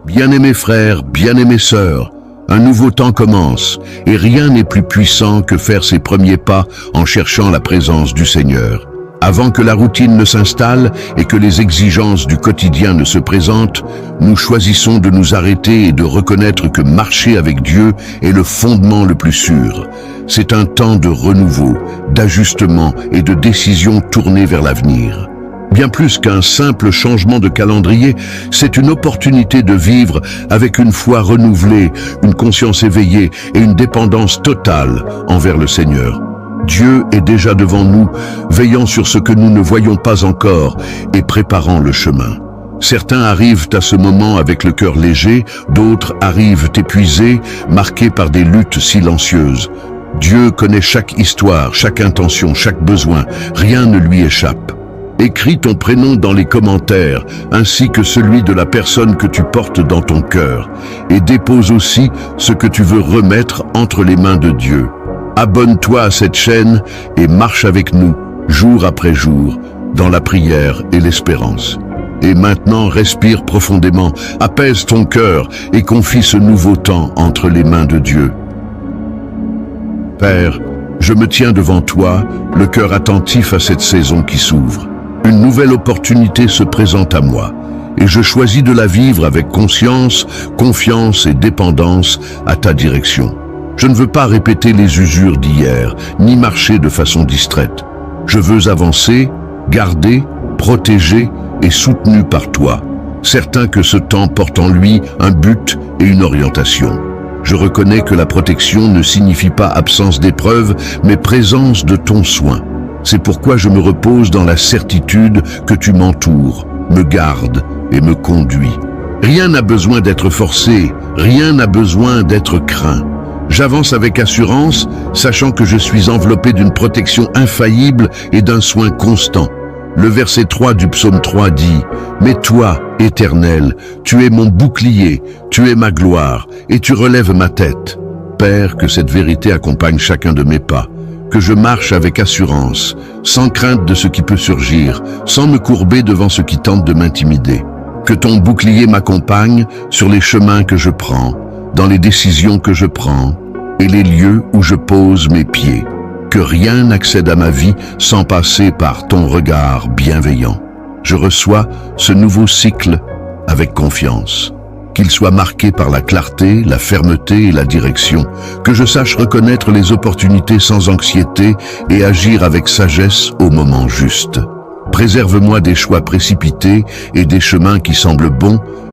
Bien-aimés frères, bien-aimées sœurs, un nouveau temps commence et rien n'est plus puissant que faire ses premiers pas en cherchant la présence du Seigneur. Avant que la routine ne s'installe et que les exigences du quotidien ne se présentent, nous choisissons de nous arrêter et de reconnaître que marcher avec Dieu est le fondement le plus sûr. C'est un temps de renouveau, d'ajustement et de décision tournée vers l'avenir. Bien plus qu'un simple changement de calendrier, c'est une opportunité de vivre avec une foi renouvelée, une conscience éveillée et une dépendance totale envers le Seigneur. Dieu est déjà devant nous, veillant sur ce que nous ne voyons pas encore et préparant le chemin. Certains arrivent à ce moment avec le cœur léger, d'autres arrivent épuisés, marqués par des luttes silencieuses. Dieu connaît chaque histoire, chaque intention, chaque besoin, rien ne lui échappe. Écris ton prénom dans les commentaires, ainsi que celui de la personne que tu portes dans ton cœur, et dépose aussi ce que tu veux remettre entre les mains de Dieu. Abonne-toi à cette chaîne et marche avec nous, jour après jour, dans la prière et l'espérance. Et maintenant, respire profondément, apaise ton cœur et confie ce nouveau temps entre les mains de Dieu. Père, je me tiens devant toi, le cœur attentif à cette saison qui s'ouvre. Une nouvelle opportunité se présente à moi, et je choisis de la vivre avec conscience, confiance et dépendance à ta direction. Je ne veux pas répéter les usures d'hier, ni marcher de façon distraite. Je veux avancer, garder, protéger et soutenu par toi, certain que ce temps porte en lui un but et une orientation. Je reconnais que la protection ne signifie pas absence d'épreuve, mais présence de ton soin. C'est pourquoi je me repose dans la certitude que tu m'entoures, me gardes et me conduis. Rien n'a besoin d'être forcé, rien n'a besoin d'être craint. J'avance avec assurance, sachant que je suis enveloppé d'une protection infaillible et d'un soin constant. Le verset 3 du psaume 3 dit « Mais toi, Éternel, tu es mon bouclier, tu es ma gloire, et tu relèves ma tête. » Père, que cette vérité accompagne chacun de mes pas, que je marche avec assurance, sans crainte de ce qui peut surgir, sans me courber devant ce qui tente de m'intimider. Que ton bouclier m'accompagne sur les chemins que je prends, dans les décisions que je prends et les lieux où je pose mes pieds. Que rien n'accède à ma vie sans passer par ton regard bienveillant. Je reçois ce nouveau cycle avec confiance. Qu'il soit marqué par la clarté, la fermeté et la direction. Que je sache reconnaître les opportunités sans anxiété et agir avec sagesse au moment juste. Préserve-moi des choix précipités et des chemins qui semblent bons,